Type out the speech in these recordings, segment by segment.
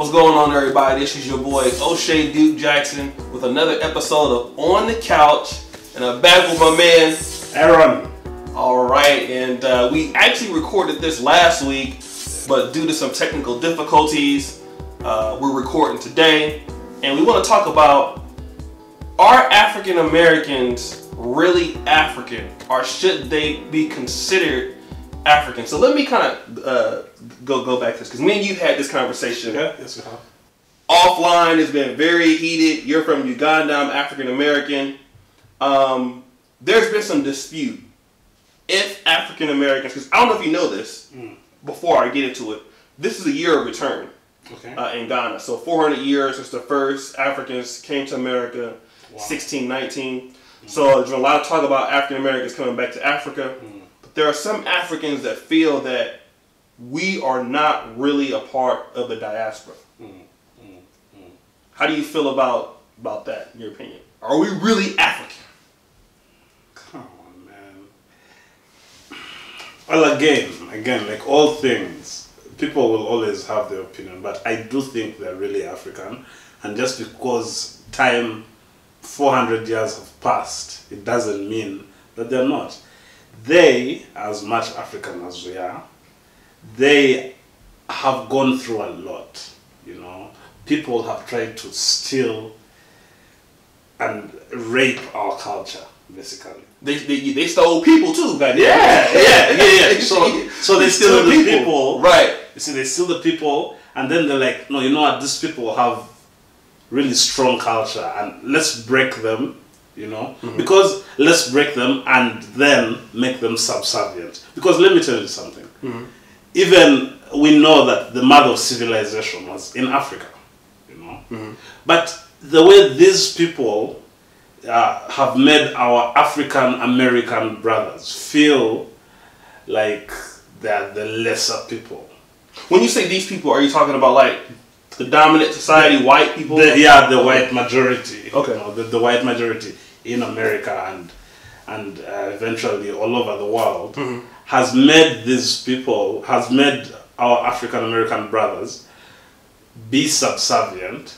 What's going on, everybody? This is your boy Oshay Duke Jackson with another episode of On the Couch, and I'm back with my man Aaron. All right, and we actually recorded this last week, but due to some technical difficulties, we're recording today, and we want to talk about: are African Americans really African, or should they be considered African? So let me kind of go back to this, because me and you had this conversation. Yeah, yes, we have. Offline, it's been very heated. You're from Uganda, I'm African American. There's been some dispute if African Americans, because I don't know if you know this, before I get into it, this is a year of return in Ghana. So 400 years since the first Africans came to America, 1619. So there's a lot of talk about African Americans coming back to Africa. But there are some Africans that feel that we are not really a part of the diaspora. How do you feel about that, in your opinion? Are we really African? Come on, man. Well, again, like all things, people will always have their opinion, but I do think they're really African. And just because time, 400 years have passed, it doesn't mean that they're not. They, as much African as we are, they have gone through a lot, you know. People have tried to steal and rape our culture, basically. They stole people too, back then. Yeah. So they steal the people. Right. You see, they steal the people, and then they're like, no, you know what, these people have really strong culture, and let's break them, you know, because let's break them and then make them subservient. Because let me tell you something. Even we know that the mother of civilization was in Africa, you know. But the way these people have made our African American brothers feel like they're the lesser people. When you say these people, are you talking about like the dominant society, white people? The white majority. Okay. You know, the white majority in America and eventually all over the world has made these people, has made our African American brothers be subservient,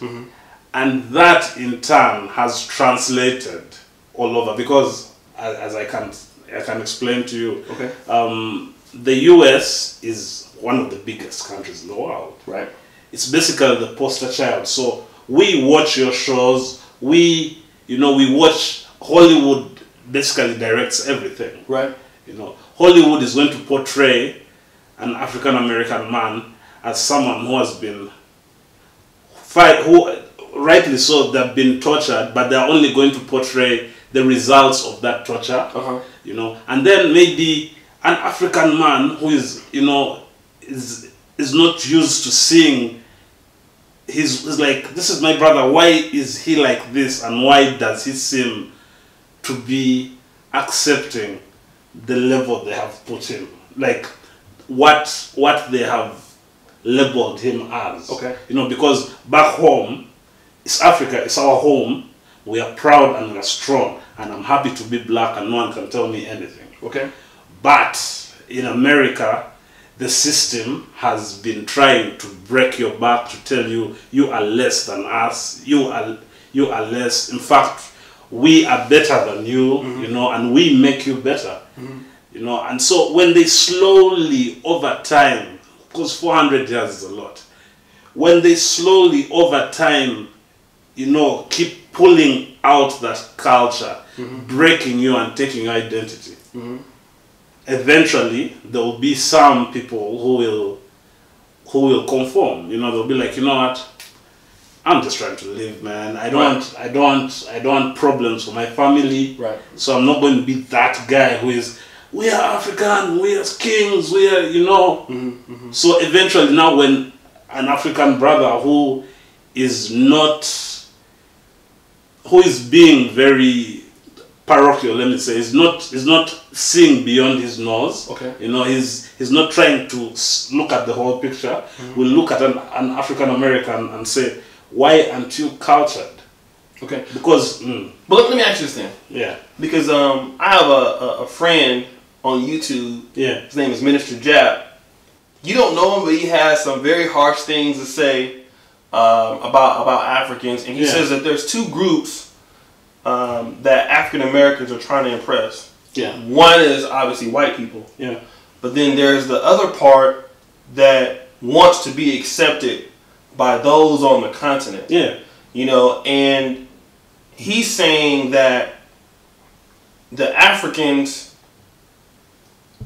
and that in turn has translated all over, because as I can explain to you, the US is one of the biggest countries in the world. Right. It's basically the poster child. So we watch your shows, we watch Hollywood. Basically directs everything. Right. You know, Hollywood is going to portray an African American man as someone who has been who rightly so, they've been tortured, but they're only going to portray the results of that torture. You know, and then maybe an African man who is, you know, is not used to seeing. He's like, this is my brother. Why is he like this, and why does he seem to be accepting the level they have put him, like what they have labeled him as. You know, because back home, it's Africa, it's our home. We are proud and we are strong, and I'm happy to be black, and no one can tell me anything. But in America, the system has been trying to break your back, to tell you you are less than us, you are less. In fact, we are better than you, you know, and we make you better, you know. And so when they slowly over time, because 400 years is a lot, when they slowly over time, you know, keep pulling out that culture, breaking you and taking your identity, eventually there will be some people who will conform. You know, they'll be like, you know what, I'm just trying to live, man. I don't want problems for my family. So I'm not going to be that guy who is, we are African, we are kings, we are, you know. So eventually now, when an African brother who is being very parochial, let me say, is not seeing beyond his nose. You know, he's not trying to look at the whole picture. We'll look at an African American and say, why aren't you cultured? Because but let me ask you this thing. Because I have a friend on YouTube. His name is Minister Jap. You don't know him, but he has some very harsh things to say about Africans, and he says that there's two groups that African Americans are trying to impress. Yeah. One is obviously white people. Yeah. But then there's the other part that wants to be accepted by those on the continent. Yeah. You know, and he's saying that the Africans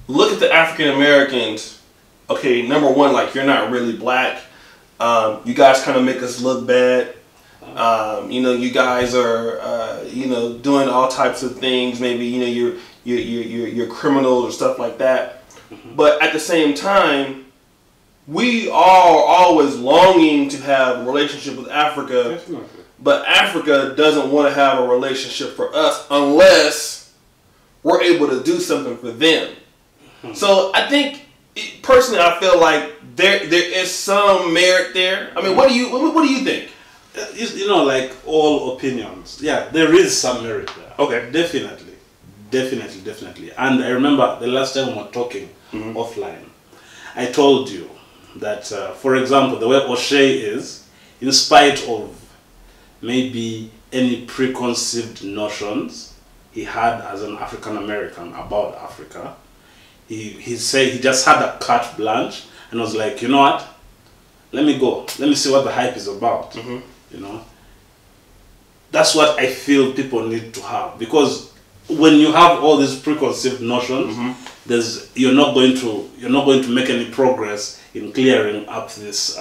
look at the African Americans. Okay, number one, like, you're not really black. You guys kind of make us look bad. You know, you guys are, you know, doing all types of things. Maybe, you know, you're criminals or stuff like that. Mm-hmm. But at the same time, we are always longing to have a relationship with Africa. Definitely. But Africa doesn't want to have a relationship for us unless we're able to do something for them. Mm-hmm. So I think, personally, I feel like there is some merit there. I mean, what do you think? You know, like all opinions, yeah, there is some merit there. Okay, definitely. And I remember the last time we were talking offline, I told you that, for example, the way Oshay is, in spite of maybe any preconceived notions he had as an African American about Africa, he said he just had a carte blanche and was like, you know what? Let me go. Let me see what the hype is about. Mm-hmm. You know, that's what I feel people need to have, because when you have all these preconceived notions, you're not going to make any progress in clearing up these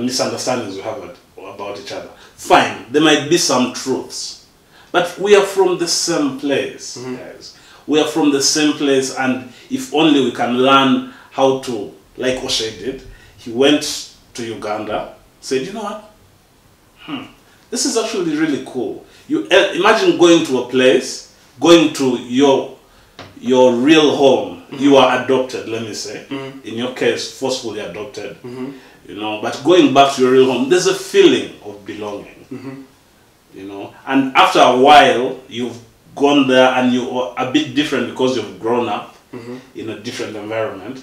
misunderstandings we have about each other. Fine, there might be some truths, but we are from the same place, guys. We are from the same place, and if only we can learn how to, like Oshay did, he went to Uganda, said, you know what? This is actually really cool. You imagine going to a place, going to your real home. You are adopted, let me say. In your case, forcefully adopted. You know, but going back to your real home, there's a feeling of belonging. You know, and after a while, you've gone there and you are a bit different because you've grown up in a different environment.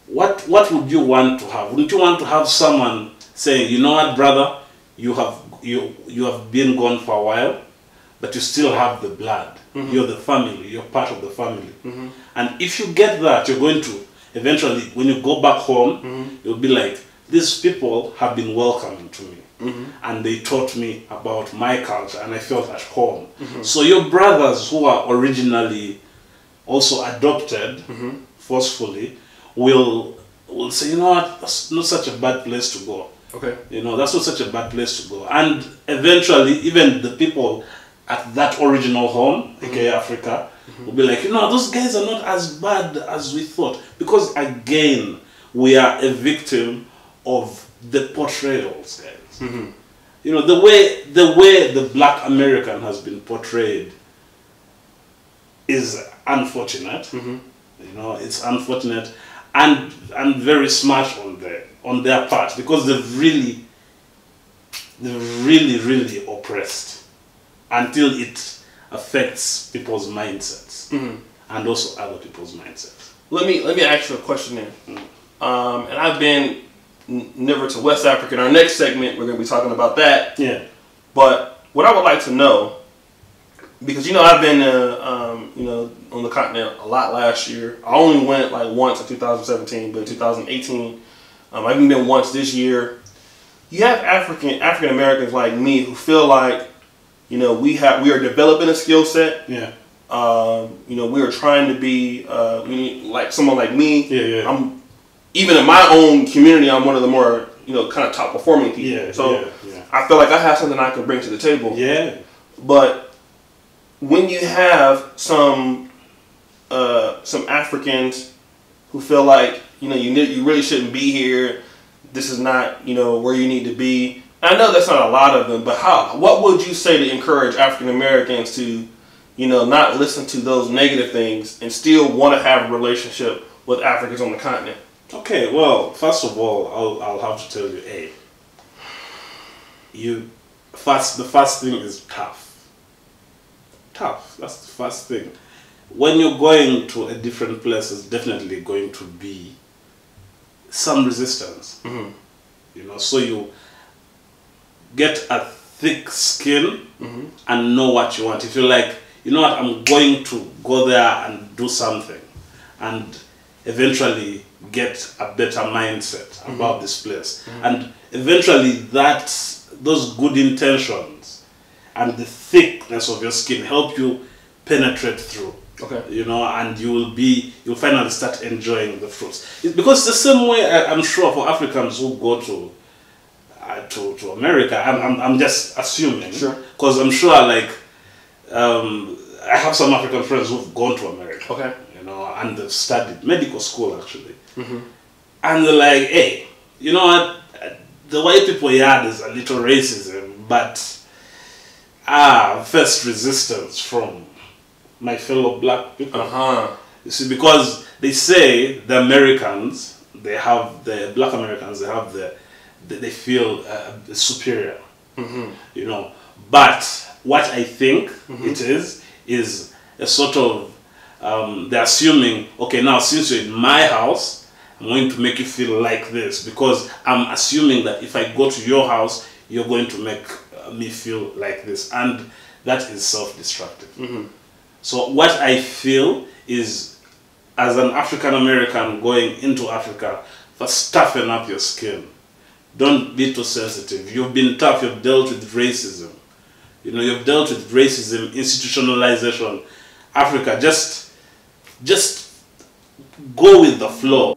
What would you want to have? Wouldn't you want to have someone saying, you know what, brother, you have been gone for a while, but you still have the blood. You're the family. You're part of the family. And if you get that, you're going to eventually, when you go back home, you'll be like, these people have been welcoming to me. And they taught me about my culture, and I felt at home. So your brothers who are originally also adopted forcefully will say, you know what, that's not such a bad place to go. Okay. You know, that's not such a bad place to go. And eventually, even the people at that original home, aka Africa, will be like, you know, those guys are not as bad as we thought. Because again, we are a victim of the portrayals, guys. You know, the way the black American has been portrayed is unfortunate. You know, it's unfortunate and very smart on their part, because they've really oppressed until it affects people's mindsets and also other people's mindsets. Let me ask you a question then. And I've been never to West Africa. In our next segment, we're going to be talking about that. Yeah. But what I would like to know, because, you know, I've been you know, on the continent a lot last year. I only went like once in 2017, but in 2018, I've even been once this year. You have African Americans like me who feel like, you know, we are developing a skill set. Yeah. You know, we are trying to be like someone like me. Yeah. I'm even in my own community, I'm one of the more, you know, kind of top performing people. Yeah. So I feel like I have something I can bring to the table. Yeah. But when you have some Africans who feel like, you know, you really shouldn't be here. This is not, you know, where you need to be. I know that's not a lot of them, but what would you say to encourage African Americans to, you know, not listen to those negative things and still want to have a relationship with Africans on the continent? Okay, well, first of all, I'll have to tell you, the first thing is tough. Tough. That's the first thing. When you're going to a different place, there's definitely going to be some resistance. You know, so you get a thick skin and know what you want. If you're like, you know what, I'm going to go there and do something and eventually get a better mindset about this place. And eventually those good intentions and the thickness of your skin help you penetrate through. Okay. You know, and you'll finally start enjoying the fruits. Because the same way I'm sure for Africans who go to America, I'm just assuming. Sure. Because I'm sure like I have some African friends who've gone to America. Okay. You know, and they've studied medical school actually. And they're like, hey, you know what? The white people, yeah, there's a little racism, but first resistance from my fellow black people. You see, because they say the Americans, the black Americans, they feel superior. You know, but what I think it is a sort of they're assuming, okay, now since you're in my house, I'm going to make you feel like this because I'm assuming that if I go to your house, you're going to make me feel like this, and that is self-destructive. So what I feel is, as an African American going into Africa, first toughen up your skin. Don't be too sensitive. You've been tough. You've dealt with racism. You know, you've dealt with racism, institutionalization. Africa, just go with the flow.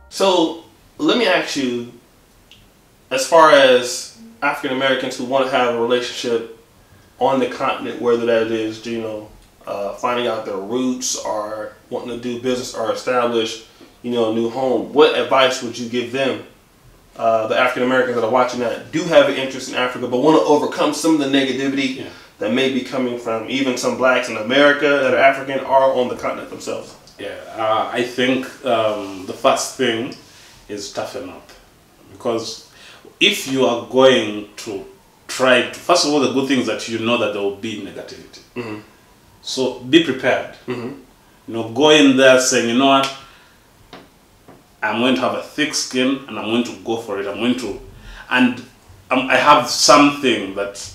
So let me ask you, as far as African Americans who want to have a relationship on the continent, whether that is, you know, finding out their roots or wanting to do business or establish, you know, a new home, what advice would you give them, the African Americans that are watching that do have an interest in Africa but want to overcome some of the negativity that may be coming from even some blacks in America that are African or on the continent themselves? Yeah, I think the first thing is toughen up, because if you are going to try to, first of all, the good thing is that you know that there will be negativity. So be prepared. You know, go in there saying, you know what, I'm going to have a thick skin and I'm going to go for it. And I have something that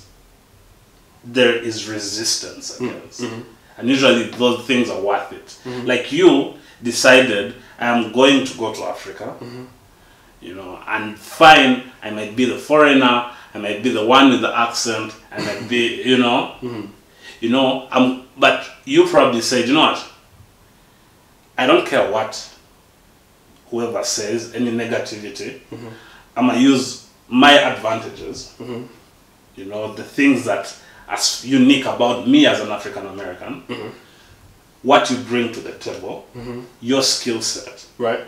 there is resistance against. And usually those things are worth it. Like you decided, I'm going to go to Africa, you know, and fine, I might be the foreigner, I might be the one with the accent, I might be, you know, but you probably said, you know what, I don't care what whoever says, any negativity, I'm going to use my advantages, you know, the things that as unique about me as an African American, what you bring to the table, your skill set, right?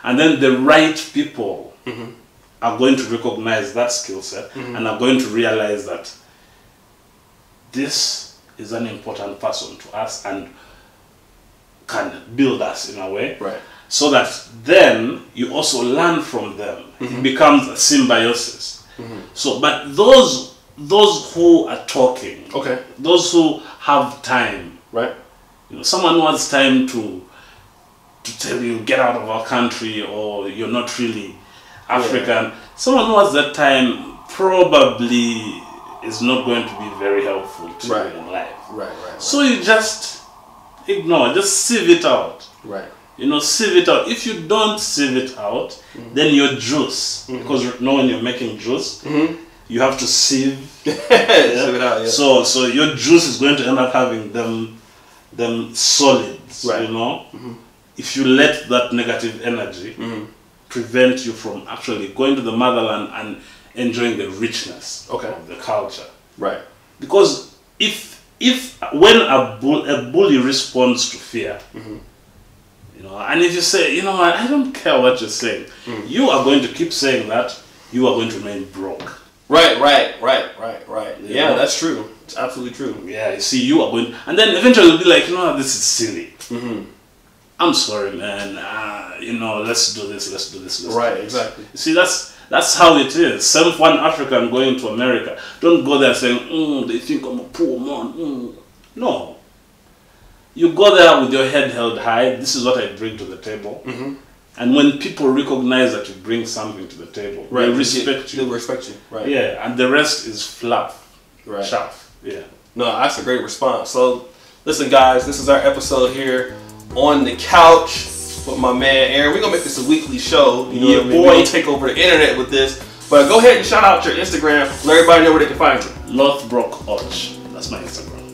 And then the right people are going to recognize that skill set and are going to realize that this is an important person to us and can build us in a way, right? So that then you also learn from them. It becomes a symbiosis. So, but those who are talking, those who have time, right? You know, someone who has time to tell you get out of our country or you're not really African. Someone who has that time probably is not going to be very helpful to you in life. Right. So you just ignore, just sieve it out. Right. You know, sieve it out. If you don't sieve it out, then your juice, because you know when you're making juice, you have to sieve. Sieve it out, So your juice is going to end up having them solids, you know. If you let that negative energy prevent you from actually going to the motherland and enjoying the richness of the culture. Right. Because if when a bully responds to fear, you know, and if you say, you know what, I don't care what you're saying, you are going to keep saying that, you are going to remain broke. Right. Yeah, that's true. It's absolutely true. Yeah, you see, you are going, and then eventually you'll be like, you know what, this is silly. I'm sorry, man. You know, let's do this. Exactly. You see, that's That's how it is. Same for one African going to America. Don't go there saying, they think I'm a poor man. No. You go there with your head held high. This is what I bring to the table. And when people recognize that you bring something to the table, they respect you. They respect you, right? Yeah, and the rest is fluff, right? Chaff. Yeah. No, that's a great response. So, listen, guys, this is our episode here on the couch with my man Aaron. We're gonna make this a weekly show. You know what I mean? We're gonna take over the internet with this. But go ahead and shout out your Instagram. Let everybody know where they can find you. Lothbrook Arch. That's my Instagram.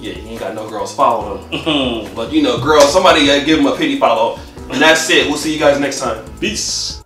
Yeah, you ain't got no girls follow them. But you know, girls, somebody give them a pity follow. And that's it. We'll see you guys next time. Peace.